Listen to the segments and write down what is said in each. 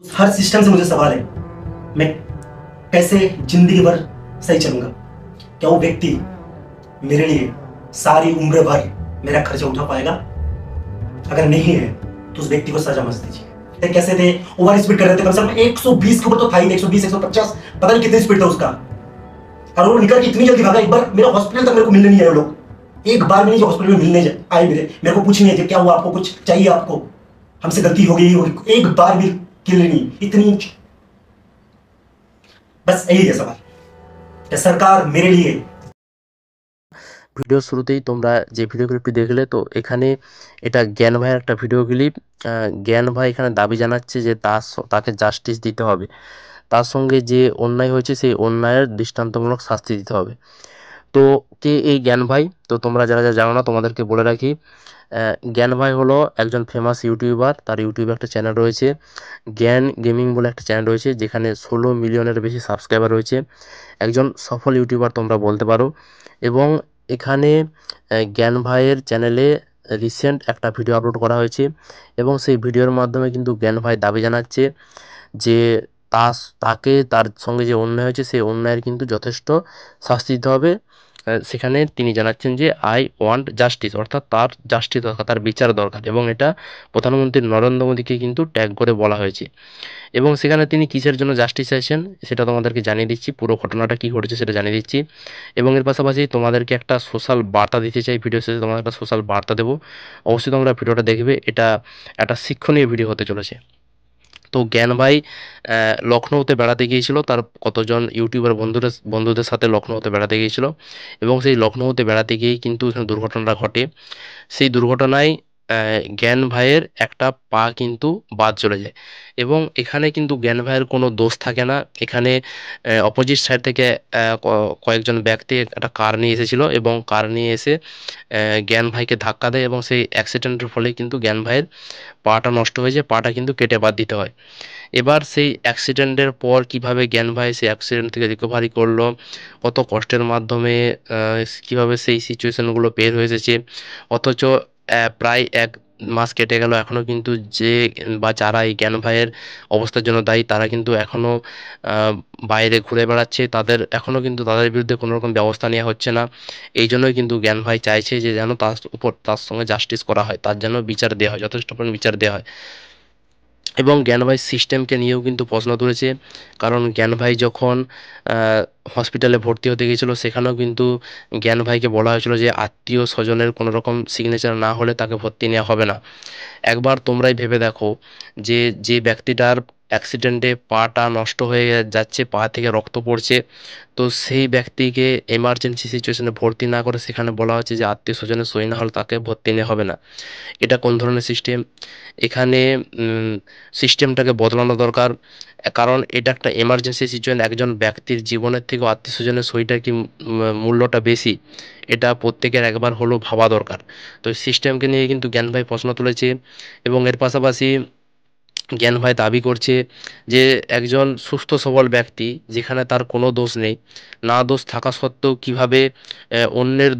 हर system से मुझे सवाल है, मैं कैसे जिंदगी भर सही चलूंगा? क्या वो व्यक्ति मेरे लिए सारी उम्र भर मेरा खर्चा उठा पाएगा? अगर नहीं है तो उस व्यक्ति को सजा मत दीजिए। ते कैसे थे, ओवर स्पीड कर रहे थे, कम से कम 120 के ऊपर तो था ही, 120 150 पता नहीं कितनी स्पीड था उसका। और वो निकल के इतनी जल्दी भागा, एक बार मेरे हॉस्पिटल तक मेरे को मिलने नहीं आए वो लोग। एक बार भी नहीं जो हॉस्पिटल में मिलने आए मेरे को पूछने आए क्या हुआ, आपको कुछ चाहिए, आपको हमसे गलती हो गई, एक बार भी किल नहीं इतनी। बस यही है सवाल कि सरकार मेरे लिए। ভিডিও শুরুতেই তোমরা যে ভিডিও ক্লিপটি দেখলে, তো এখানে এটা জ্ঞান ভাইয়ের একটা ভিডিও ক্লিপ। জ্ঞান ভাই এখানে দাবি জানাচ্ছে যে তাকে জাস্টিস দিতে হবে, তার সঙ্গে যে অন্যায় হয়েছে সেই অন্যায়ের দৃষ্টান্তমূলক শাস্তি দিতে হবে। তো কে এই জ্ঞান ভাই? তো তোমরা যারা যারা জানো না তোমাদেরকে বলে রাখি, জ্ঞান ভাই হলো একজন ফেমাস ইউটিউবার। তার ইউটিউবে একটা চ্যানেল রয়েছে, জ্ঞান গেমিং বলে একটা চ্যানেল রয়েছে, যেখানে 16 মিলিয়নের বেশি সাবস্ক্রাইবার রয়েছে। একজন সফল ইউটিউবার তোমরা বলতে পারো। এবং এখানে জ্ঞান ভাইয়ের চ্যানেলে রিসেন্ট একটা ভিডিও আপলোড করা হয়েছে, এবং সেই ভিডিওর মাধ্যমে কিন্তু জ্ঞান ভাই দাবি জানাচ্ছে যে তাকে তার সঙ্গে যে অন্যায় হয়েছে সেই অন্যায়ের কিন্তু যথেষ্ট শাস্তি দিতে হবে। সেখানে তিনি জানাচ্ছেন যে আই ওয়ান্ট জাস্টিস, অর্থাৎ তার জাস্টিস দরকার, তার বিচার দরকার, এবং এটা প্রধানমন্ত্রী নরেন্দ্র মোদীকে কিন্তু ট্যাগ করে বলা হয়েছে। এবং সেখানে তিনি কিসের জন্য জাস্টিস চাইছেন সেটা তোমাদেরকে জানিয়ে দিচ্ছি, পুরো ঘটনাটা কী ঘটেছে সেটা জানিয়ে দিচ্ছি। এবং এর পাশাপাশি তোমাদেরকে একটা সোশ্যাল বার্তা দিতে চাই, ভিডিও শেষে তোমাদের একটা সোশ্যাল বার্তা দেবো, অবশ্যই তোমরা ভিডিওটা দেখবে। এটা একটা শিক্ষণীয় ভিডিও হতে চলেছে। তো জ্ঞান ভাই লখনৌতে বেড়াতে গিয়েছিল, তার কতজন ইউটিউবার বন্ধুদের সাথে লখনৌতে বেড়াতে গিয়েছিল, এবং সেই লখনৌতে বেড়াতে গিয়েই কিন্তু দুর্ঘটনাটা ঘটে। সেই দুর্ঘটনায় জ্ঞান ভাইয়ের একটা পা কিন্তু বাদ চলে যায়, এবং এখানে কিন্তু জ্ঞান ভাইয়ের কোনো দোষ থাকে না। এখানে অপোজিট সাইড থেকে কয়েকজন ব্যক্তি একটা কার নিয়ে এসেছিল, এবং কার নিয়ে এসে জ্ঞান ভাইকে ধাক্কা দেয়, এবং সেই অ্যাক্সিডেন্টের ফলে কিন্তু জ্ঞান ভাইয়ের পাটা নষ্ট হয়ে যায়, পাটা কিন্তু কেটে বাদ দিতে হয়। এবার সেই অ্যাক্সিডেন্টের পর কিভাবে জ্ঞান ভাই সেই অ্যাক্সিডেন্ট থেকে রিকভারি করলো, কত কষ্টের মাধ্যমে কিভাবে সেই সিচুয়েশনগুলো বের হয়ে এসেছে, অথচ প্রায় 1 মাস কেটে গেল, এখনও কিন্তু যে বা যারা এই জ্ঞান ভাইয়ের অবস্থার জন্য দায়ী তারা কিন্তু এখনও বাইরে ঘুরে বেড়াচ্ছে, এখনও কিন্তু তাদের বিরুদ্ধে কোনো রকম ব্যবস্থা নেওয়া হচ্ছে না। এই জন্যই কিন্তু জ্ঞান ভাই চাইছে যে যেন তার সঙ্গে জাস্টিস করা হয়, তার যেন বিচার দেওয়া হয়, যথেষ্ট পরিমাণ বিচার দেওয়া হয়। এবং জ্ঞান ভাই সিস্টেমকে নিয়েও কিন্তু প্রশ্ন তুলেছে, কারণ জ্ঞান ভাই যখন হসপিটালে ভর্তি হতে গিয়েছিল সেখানেও কিন্তু জ্ঞান ভাইকে বলা হয়েছিল যে আত্মীয় স্বজনের কোনো রকম সিগনেচার না হলে তাকে ভর্তি নেওয়া হবে না। একবার তোমরাই ভেবে দেখো যে যে ব্যক্তিটার অ্যাক্সিডেন্টে পাটা নষ্ট হয়ে যাচ্ছে, পা থেকে রক্ত পড়ছে, তো সেই ব্যক্তিকে এমার্জেন্সি সিচুয়েশনে ভর্তি না করে সেখানে বলা হচ্ছে যে আত্মীয় স্বজনের সই না হলে তাকে ভর্তি নেওয়া হবে না। এটা কোন ধরনের সিস্টেম? এখানে সিস্টেমটাকে বদলানো দরকার, কারণ এটা একটা এমার্জেন্সি সিচুয়েশন। একজন ব্যক্তির জীবনের থেকেও আত্মীয় স্বজনের সইটা কি মূল্যটা বেশি? এটা প্রত্যেকের একবার হলেও ভাবা দরকার। তো সিস্টেমকে নিয়ে কিন্তু জ্ঞান ভাই প্রশ্ন তুলেছে, এবং এর পাশাপাশি জ্ঞান ভাই দাবি করছে যে একজন সুস্থ সবল ব্যক্তি যেখানে তার কোনো দোষ নেই, না দোষ থাকা সত্ত্বেও কিভাবে অন্যের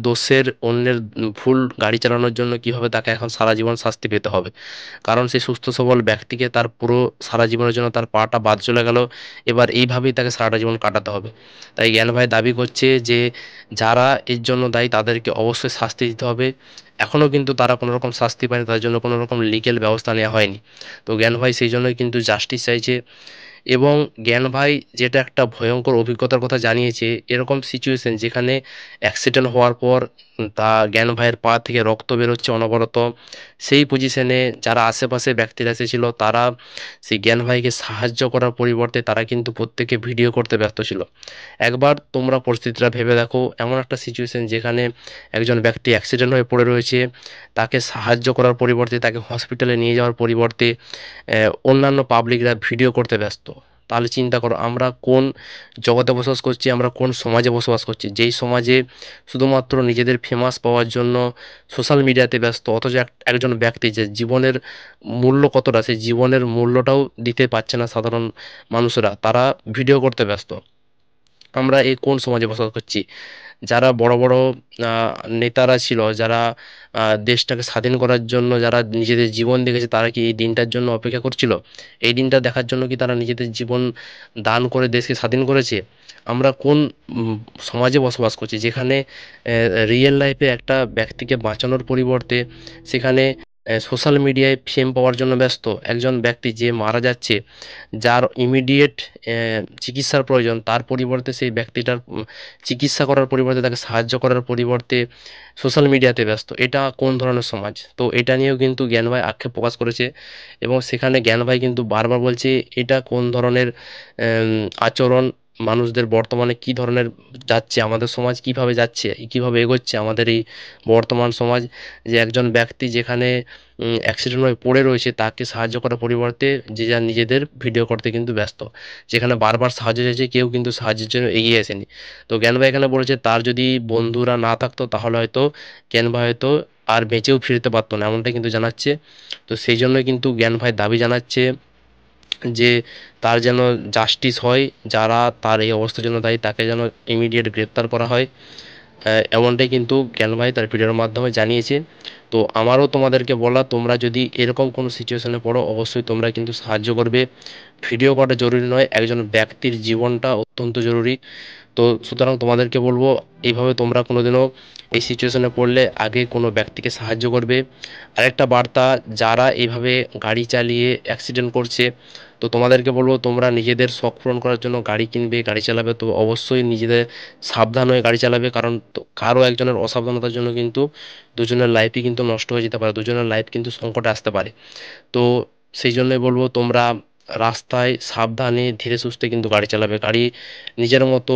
ভুল গাড়ি চালানোর জন্য কিভাবে তাকে এখন সারা জীবন শাস্তি পেতে হবে। কারণ সেই সুস্থ সবল ব্যক্তিকে তার পুরো সারা জীবনের জন্য তার পাটা বাদ চলে গেল, এবার এইভাবেই তাকে সারাটা জীবন কাটাতে হবে। তাই জ্ঞান ভাই দাবি করছে যে যারা এর জন্য দায়ী তাদেরকে অবশ্যই শাস্তি দিতে হবে। এখনও কিন্তু তারা কোনো রকম শাস্তি পায়নি, তার জন্য কোনো রকম লিগ্যাল ব্যবস্থা নেওয়া হয়নি। তো জ্ঞান ভাই সেই জন্যই কিন্তু জাস্টিস চাইছে। এবং জ্ঞান ভাই যেটা একটা ভয়ঙ্কর অভিজ্ঞতার কথা জানিয়েছে, এরকম সিচুয়েশন যেখানে অ্যাক্সিডেন্ট হওয়ার পর জ্ঞান ভাইয়ের পা থেকে রক্ত বেরোচ্ছে অনবরত, সেই পজিশনে যারা আশেপাশে ব্যক্তিরা এসেছিল তারা সেই জ্ঞান ভাইকে সাহায্য করার পরিবর্তে তারা কিন্তু প্রত্যেকে ভিডিও করতে ব্যস্ত ছিল। একবার তোমরা পরিস্থিতিটা ভেবে দেখো, এমন একটা সিচুয়েশন যেখানে একজন ব্যক্তি অ্যাক্সিডেন্ট হয়ে পড়ে রয়েছে, তাকে সাহায্য করার পরিবর্তে, তাকে হসপিটালে নিয়ে যাওয়ার পরিবর্তে অন্যান্য পাবলিকরা ভিডিও করতে ব্যস্ত। তাহলে চিন্তা করো আমরা কোন জগতে বসবাস করছি, আমরা কোন সমাজে বসবাস করছি, যেই সমাজে শুধুমাত্র নিজেদের ফেমাস পাওয়ার জন্য সোশ্যাল মিডিয়াতে ব্যস্ত, অথচ একজন ব্যক্তি যে জীবনের মূল্য কতটা, সেই জীবনের মূল্যটাও দিতে পারছে না সাধারণ মানুষরা, তারা ভিডিও করতে ব্যস্ত। আমরা এই কোন সমাজে বসবাস করছি? যারা বড় বড় নেতারা ছিল, যারা দেশটাকে স্বাধীন করার জন্য যারা নিজেদের জীবন দিয়েছে, তারা কি এই দিনটার জন্য অপেক্ষা করছিল? এই দিনটা দেখার জন্য কি তারা নিজেদের জীবন দান করে দেশকে স্বাধীন করেছে? আমরা কোন সমাজে বসবাস করছি, যেখানে রিয়েল লাইফে একটা ব্যক্তিকে বাঁচানোর পরিবর্তে সেখানে সোশ্যাল মিডিয়ায় ফেম পাওয়ার জন্য ব্যস্ত একজন ব্যক্তি যে মারা যাচ্ছে, যার ইমিডিয়েট চিকিৎসার প্রয়োজন, তার পরিবর্তে সেই ব্যক্তিটার চিকিৎসা করার পরিবর্তে তাকে সাহায্য করার পরিবর্তে সোশ্যাল মিডিয়াতে ব্যস্ত। এটা কোন ধরনের সমাজ? তো এটা নিয়েও কিন্তু জ্ঞান ভাই আক্ষেপ প্রকাশ করেছে, এবং সেখানে জ্ঞান ভাই কিন্তু বারবার বলছে এটা কোন ধরনের আচরণ, মানুষদের বর্তমানে কি ধরনের যাচ্ছে, আমাদের সমাজ কিভাবে যাচ্ছে, কিভাবে এগোচ্ছে আমাদের এই বর্তমান সমাজ, যে একজন ব্যক্তি যেখানে অ্যাক্সিডেন্ট হয়ে পড়ে রয়েছে তাকে সাহায্য করার পরিবর্তে যে যার নিজেদের ভিডিও করতে কিন্তু ব্যস্ত, যেখানে বারবার সাহায্য চাইছে, কেউ কিন্তু সাহায্যের জন্য এগিয়ে আসেনি। তো জ্ঞান ভাই এখানে বলেছে তার যদি বন্ধুরা না থাকতো তাহলে হয়তো জ্ঞান ভাই হয়তো আর বেঁচেও ফিরতে পারতো না, এমনটাই কিন্তু জানাচ্ছে। তো সেই জন্যই কিন্তু জ্ঞান ভাই দাবি জানাচ্ছে যে তার যেন জাস্টিস হয়, যারা তার এই অবস্থার জন্য দায়ী তাকে যেন ইমিডিয়েট গ্রেপ্তার করা হয়। এমনটাই কিন্তু জ্ঞান ভাই তার ভিডিওর মাধ্যমে জানিয়েছে। তো আমারও তোমাদেরকে বলা, তোমরা যদি এরকম কোনো সিচুয়েশনে পড়ো অবশ্যই তোমরা কিন্তু সাহায্য করবে। ভিডিও করা জরুরি নয়, একজন ব্যক্তির জীবনটা অত্যন্ত জরুরি। তো সুতরাং তোমাদেরকে বলবো এইভাবে তোমরা কোনোদিনও এই সিচুয়েশনে পড়লে আগে কোনো ব্যক্তিকে সাহায্য করবে। আরেকটা বার্তা, যারা এইভাবে গাড়ি চালিয়ে অ্যাক্সিডেন্ট করছে, তো তোমাদেরকে বলবো তোমরা নিজেদের শখ পূরণ করার জন্য গাড়ি কিনবে, গাড়ি চালাবে, তো অবশ্যই নিজেদের সাবধান হয়ে গাড়ি চালাবে, কারণ কারো একজনের অসাবধানতার জন্য কিন্তু দুজনের লাইফই কিন্তু নষ্ট হয়ে যেতে পারে, দুজনের লাইফ কিন্তু সংকটে আসতে পারে। তো সেই জন্যই বলবো তোমরা রাস্তায় সাবধানে ধীরে সুস্থে কিন্তু গাড়ি চালাবে, গাড়ি নিজের মতো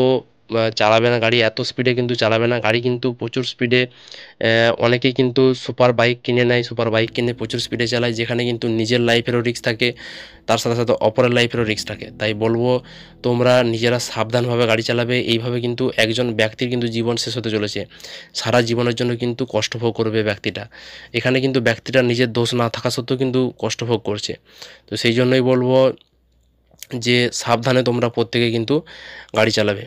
চালাবে না, গাড়ি এত স্পিডে কিন্তু চালাবে না, গাড়ি কিন্তু প্রচুর স্পিডে অনেকেই কিন্তু সুপার বাইক কিনে নেয়, সুপার বাইক কিনে প্রচুর স্পিডে চালায়, যেখানে কিন্তু নিজের লাইফেরও রিস্ক থাকে, তার সাথে সাথে অপরের লাইফেরও রিস্ক থাকে। তাই বলবো তোমরা নিজেরা সাবধানভাবে গাড়ি চালাবে, এইভাবে কিন্তু একজন ব্যক্তির কিন্তু জীবন শেষ হতে চলেছে, সারা জীবনের জন্য কিন্তু কষ্টভোগ করবে ব্যক্তিটা। এখানে কিন্তু ব্যক্তিটা নিজের দোষ না থাকা সত্ত্বেও কিন্তু কষ্টভোগ করছে। তো সেই জন্যই বলবো যে সাবধানে তোমরা প্রত্যেকে কিন্তু গাড়ি চালাবে।